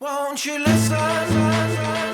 Won't you listen?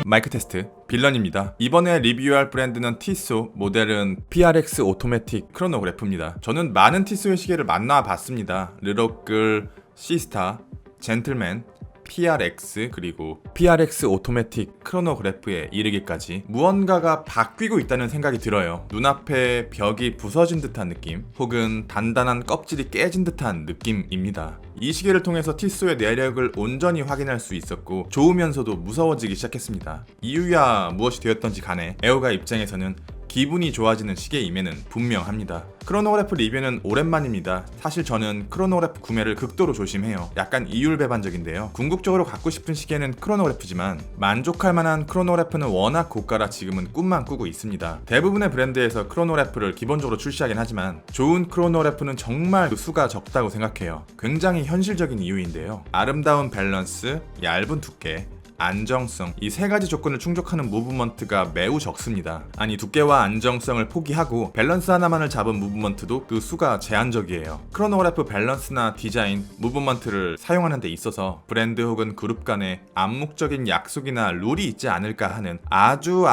마이크 테스트 빌런입니다. 이번에 리뷰할 브랜드는 티소, 모델은 PRX 오토매틱 크로노그래프입니다. 저는 많은 티소의 시계를 만나봤습니다. 르로끌, 시스타, 젠틀맨, PRX 그리고 PRX 오토매틱 크로노그래프에 이르기까지 무언가가 바뀌고 있다는 생각이 들어요. 눈앞에 벽이 부서진 듯한 느낌 혹은 단단한 껍질이 깨진 듯한 느낌입니다. 이 시계를 통해서 티소의 내력을 온전히 확인할 수 있었고 좋으면서도 무서워지기 시작했습니다. 이유야 무엇이 되었던지 간에 애호가 입장에서는 기분이 좋아지는 시계임에는 분명합니다. 크로노그래프 리뷰는 오랜만입니다. 사실 저는 크로노그래프 구매를 극도로 조심해요. 약간 이율배반적인데요. 궁극적으로 갖고 싶은 시계는 크로노그래프지만 만족할 만한 크로노그래프는 워낙 고가라 지금은 꿈만 꾸고 있습니다. 대부분의 브랜드에서 크로노그래프를 기본적으로 출시하긴 하지만 좋은 크로노그래프는 정말 수가 적다고 생각해요. 굉장히 현실적인 이유인데요. 아름다운 밸런스, 얇은 두께, 안정성, 이 세 가지 조건을 충족하는 무브먼트가 매우 적습니다. 아니 두께와 안정성을 포기하고 밸런스 하나만을 잡은 무브먼트도 그 수가 제한적이에요. 크로노그래프 밸런스나 디자인, 무브먼트를 사용하는 데 있어서 브랜드 혹은 그룹 간에 암묵적인 약속이나 룰이 있지 않을까 하는 아주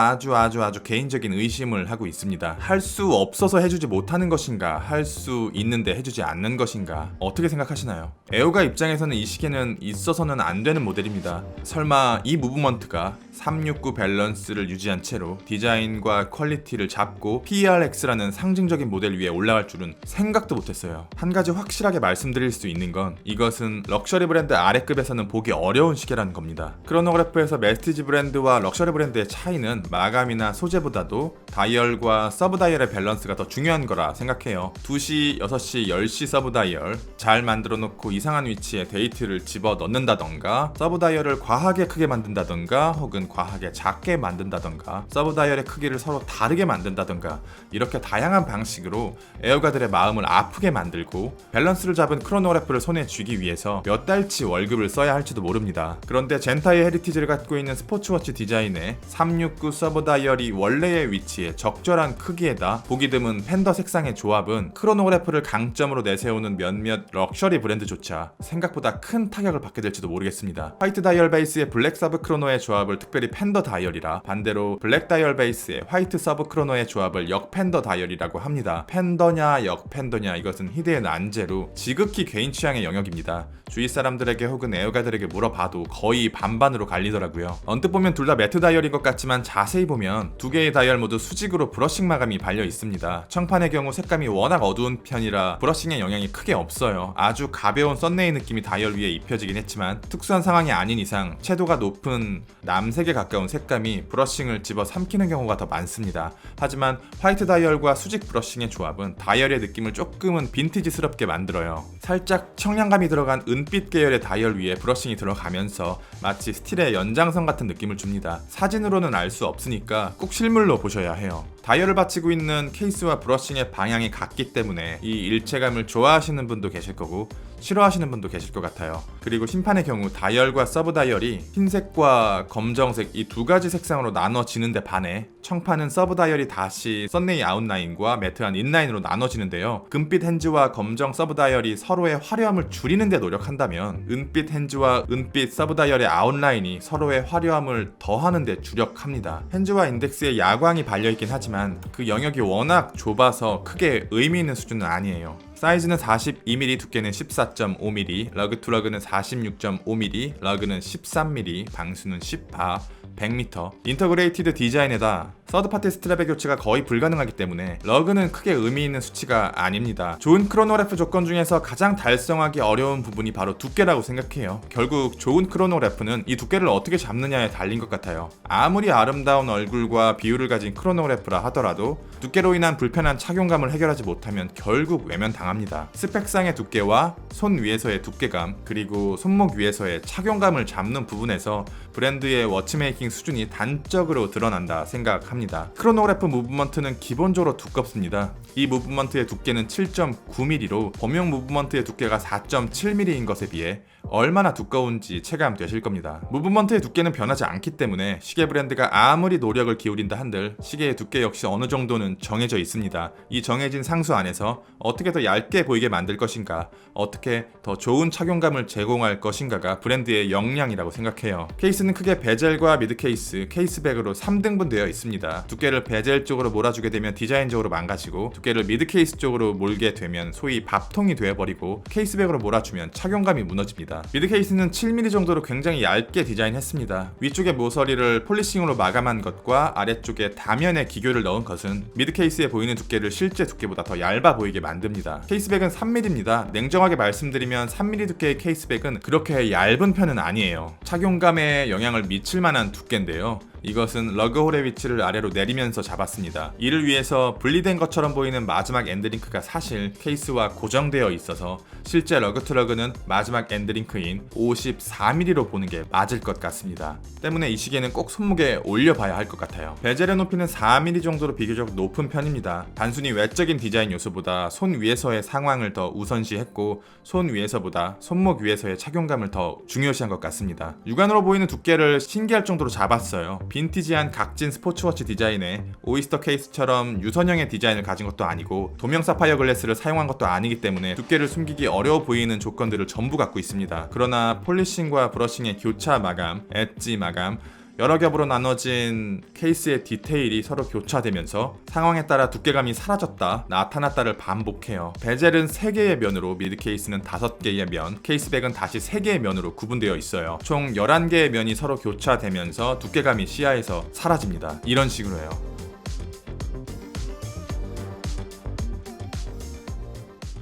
개인적인 의심을 하고 있습니다. 할 수 없어서 해주지 못하는 것인가, 할 수 있는데 해주지 않는 것인가, 어떻게 생각하시나요? 애호가 입장에서는 이 시계는 있어서는 안 되는 모델입니다. 설마 이 무브먼트가 369 밸런스를 유지한 채로 디자인과 퀄리티를 잡고 PRX라는 상징적인 모델 위에 올라갈 줄은 생각도 못했어요. 한 가지 확실하게 말씀드릴 수 있는 건 이것은 럭셔리 브랜드 아래급에서는 보기 어려운 시계라는 겁니다. 크로노그래프에서 메스티지 브랜드와 럭셔리 브랜드의 차이는 마감이나 소재보다도 다이얼과 서브 다이얼의 밸런스가 더 중요한 거라 생각해요. 2시, 6시, 10시 서브 다이얼 잘 만들어 놓고 이상한 위치에 데이트를 집어 넣는다던가, 서브 다이얼을 과하게 크게 만든다던가 혹은 과하게 작게 만든다던가, 서브 다이얼의 크기를 서로 다르게 만든다던가, 이렇게 다양한 방식으로 애호가들의 마음을 아프게 만들고 밸런스를 잡은 크로노그래프를 손에 쥐기 위해서 몇 달치 월급을 써야 할지도 모릅니다. 그런데 젠타의 헤리티지를 갖고 있는 스포츠워치 디자인에 369 서브 다이얼이 원래의 위치에 적절한 크기에다 보기 드문 팬더 색상의 조합은 크로노그래프를 강점으로 내세우는 몇몇 럭셔리 브랜드조차 생각보다 큰 타격을 받게 될지도 모르겠습니다. 화이트 다이얼 베이스의 블랙 서브 크로노의 조합을 특별히 팬더 다이얼이라, 반대로 블랙 다이얼 베이스의 화이트 서브 크로노의 조합을 역 팬더 다이얼이라고 합니다. 팬더냐 역 팬더냐 이것은 희대의 난제로 지극히 개인 취향의 영역입니다. 주위 사람들에게 혹은 애호가들에게 물어봐도 거의 반반으로 갈리더라고요. 언뜻 보면 둘 다 매트 다이얼인 것 같지만 자세히 보면 두 개의 다이얼 모두 수직으로 브러싱 마감이 발려 있습니다. 청판의 경우 색감이 워낙 어두운 편이라 브러싱의 영향이 크게 없어요. 아주 가벼운 썬네이 느낌이 다이얼 위에 입혀지긴 했지만 특수한 상황이 아닌 이상 채도가 높은 남색에 가까운 색감이 브러싱을 집어 삼키는 경우가 더 많습니다. 하지만 화이트 다이얼과 수직 브러싱의 조합은 다이얼의 느낌을 조금은 빈티지스럽게 만들어요. 살짝 청량감이 들어간 은빛 계열의 다이얼 위에 브러싱이 들어가면서 마치 스틸의 연장선 같은 느낌을 줍니다. 사진으로는 알 수 없으니까 꼭 실물로 보셔야 해요. 다이얼을 받치고 있는 케이스와 브러싱의 방향이 같기 때문에 이 일체감을 좋아하시는 분도 계실 거고 싫어하시는 분도 계실 것 같아요. 그리고 심판의 경우 다이얼과 서브 다이얼이 흰색과 검정색 이 두 가지 색상으로 나눠지는데 반해 청판은 서브 다이얼이 다시 썬네이 아웃라인과 매트한 인라인으로 나눠지는데요. 금빛 핸즈와 검정 서브 다이얼이 서로의 화려함을 줄이는 데 노력한다면 은빛 핸즈와 은빛 서브 다이얼의 아웃라인이 서로의 화려함을 더하는 데 주력합니다. 핸즈와 인덱스에 야광이 발려있긴 하지만 그 영역이 워낙 좁아서 크게 의미 있는 수준은 아니에요. 사이즈는 42mm, 두께는 14.5mm, 러그 투 러그는 46.5mm, 러그는 13mm, 방수는 10바, 100m, 인터그레이티드 디자인에다 서드파티 스트랩의 교체가 거의 불가능하기 때문에 러그는 크게 의미 있는 수치가 아닙니다. 좋은 크로노그래프 조건 중에서 가장 달성하기 어려운 부분이 바로 두께라고 생각해요. 결국 좋은 크로노그래프는 이 두께를 어떻게 잡느냐에 달린 것 같아요. 아무리 아름다운 얼굴과 비율을 가진 크로노그래프라 하더라도 두께로 인한 불편한 착용감을 해결하지 못하면 결국 외면당합니다. 스펙상의 두께와 손 위에서의 두께감, 그리고 손목 위에서의 착용감을 잡는 부분에서 브랜드의 워치메이킹 수준이 단적으로 드러난다 생각합니다. 합니다. 크로노그래프 무브먼트는 기본적으로 두껍습니다. 이 무브먼트의 두께는 7.9mm로 범용 무브먼트의 두께가 4.7mm인 것에 비해 얼마나 두꺼운지 체감되실 겁니다. 무브먼트의 두께는 변하지 않기 때문에 시계 브랜드가 아무리 노력을 기울인다 한들 시계의 두께 역시 어느 정도는 정해져 있습니다. 이 정해진 상수 안에서 어떻게 더 얇게 보이게 만들 것인가, 어떻게 더 좋은 착용감을 제공할 것인가가 브랜드의 역량이라고 생각해요. 케이스는 크게 베젤과 미드 케이스, 케이스백으로 3등분 되어 있습니다. 두께를 베젤 쪽으로 몰아주게 되면 디자인적으로 망가지고, 두께를 미드 케이스 쪽으로 몰게 되면 소위 밥통이 되어버리고, 케이스백으로 몰아주면 착용감이 무너집니다. 미드 케이스는 7mm 정도로 굉장히 얇게 디자인했습니다. 위쪽의 모서리를 폴리싱으로 마감한 것과 아래쪽에 다면에 기교를 넣은 것은 미드 케이스에 보이는 두께를 실제 두께보다 더 얇아 보이게 만듭니다. 케이스백은 3mm입니다. 냉정하게 말씀드리면 3mm 두께의 케이스백은 그렇게 얇은 편은 아니에요. 착용감에 영향을 미칠 만한 두께인데요. 이것은 러그홀의 위치를 아래로 내리면서 잡았습니다. 이를 위해서 분리된 것처럼 보이는 마지막 엔드링크가 사실 케이스와 고정되어 있어서 실제 러그투러그는 마지막 엔드링크인 54mm로 보는 게 맞을 것 같습니다. 때문에 이 시계는 꼭 손목에 올려봐야 할 것 같아요. 베젤의 높이는 4mm 정도로 비교적 높은 편입니다. 단순히 외적인 디자인 요소보다 손 위에서의 상황을 더 우선시했고, 손 위에서보다 손목 위에서의 착용감을 더 중요시한 것 같습니다. 육안으로 보이는 두께를 신기할 정도로 잡았어요. 빈티지한 각진 스포츠워치 디자인에 오이스터 케이스처럼 유선형의 디자인을 가진 것도 아니고 도명 사파이어 글래스를 사용한 것도 아니기 때문에 두께를 숨기기 어려워 보이는 조건들을 전부 갖고 있습니다. 그러나 폴리싱과 브러싱의 교차 마감, 엣지 마감, 여러 겹으로 나눠진 케이스의 디테일이 서로 교차되면서 상황에 따라 두께감이 사라졌다, 나타났다를 반복해요. 베젤은 3개의 면으로, 미드 케이스는 5개의 면, 케이스백은 다시 3개의 면으로 구분되어 있어요. 총 11개의 면이 서로 교차되면서 두께감이 시야에서 사라집니다. 이런 식으로 해요.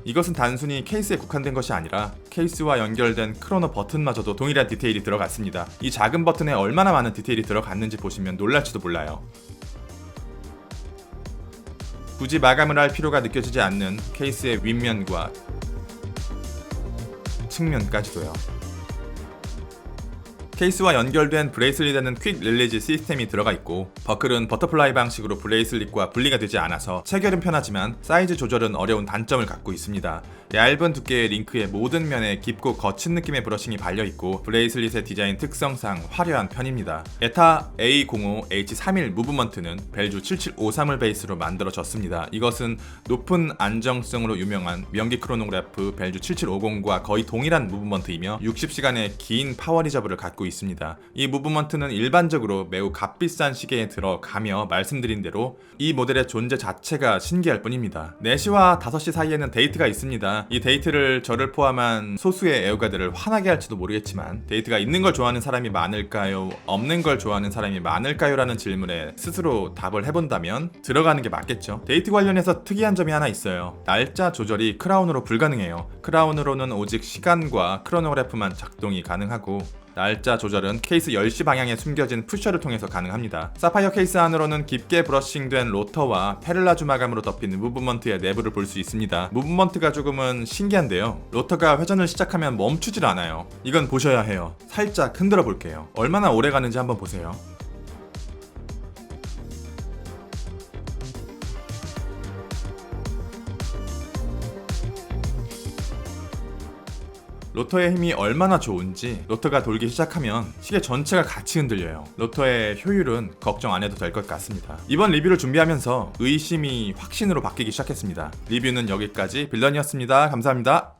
이것은 단순히 케이스에 국한된 것이 아니라 케이스와 연결된 크로노 버튼마저도 동일한 디테일이 들어갔습니다. 이 작은 버튼에 얼마나 많은 디테일이 들어갔는지 보시면 놀랄지도 몰라요. 굳이 마감을 할 필요가 느껴지지 않는 케이스의 윗면과 측면까지도요. 케이스와 연결된 브레이슬릿에는 퀵 릴리즈 시스템이 들어가 있고, 버클은 버터플라이 방식으로 브레이슬릿과 분리가 되지 않아서 체결은 편하지만 사이즈 조절은 어려운 단점을 갖고 있습니다. 얇은 두께의 링크의 모든 면에 깊고 거친 느낌의 브러싱이 발려있고, 브레이슬릿의 디자인 특성상 화려한 편입니다. 에타 A05H31 무브먼트는 벨주 7753을 베이스로 만들어졌습니다. 이것은 높은 안정성으로 유명한 명기 크로노그래프 벨주 7750과 거의 동일한 무브먼트이며 60시간의 긴 파워 리저브를 갖고 있습니다. 이 무브먼트는 일반적으로 매우 값비싼 시계에 들어가며 말씀드린 대로 이 모델의 존재 자체가 신기할 뿐입니다. 4시와 5시 사이에는 데이트가 있습니다. 이 데이트를 저를 포함한 소수의 애호가들을 화나게 할지도 모르겠지만, 데이트가 있는 걸 좋아하는 사람이 많을까요? 없는 걸 좋아하는 사람이 많을까요? 라는 질문에 스스로 답을 해본다면 들어가는 게 맞겠죠. 데이트 관련해서 특이한 점이 하나 있어요. 날짜 조절이 크라운으로 불가능해요. 크라운으로는 오직 시간과 크로노그래프만 작동이 가능하고, 날짜 조절은 케이스 10시 방향에 숨겨진 푸셔를 통해서 가능합니다. 사파이어 케이스 안으로는 깊게 브러싱된 로터와 페를라주 마감으로 덮인 무브먼트의 내부를 볼 수 있습니다. 무브먼트가 조금은 신기한데요. 로터가 회전을 시작하면 멈추질 않아요. 이건 보셔야 해요. 살짝 흔들어 볼게요. 얼마나 오래 가는지 한번 보세요. 로터의 힘이 얼마나 좋은지, 로터가 돌기 시작하면 시계 전체가 같이 흔들려요. 로터의 효율은 걱정 안 해도 될 것 같습니다. 이번 리뷰를 준비하면서 의심이 확신으로 바뀌기 시작했습니다. 리뷰는 여기까지. 빌런이었습니다. 감사합니다.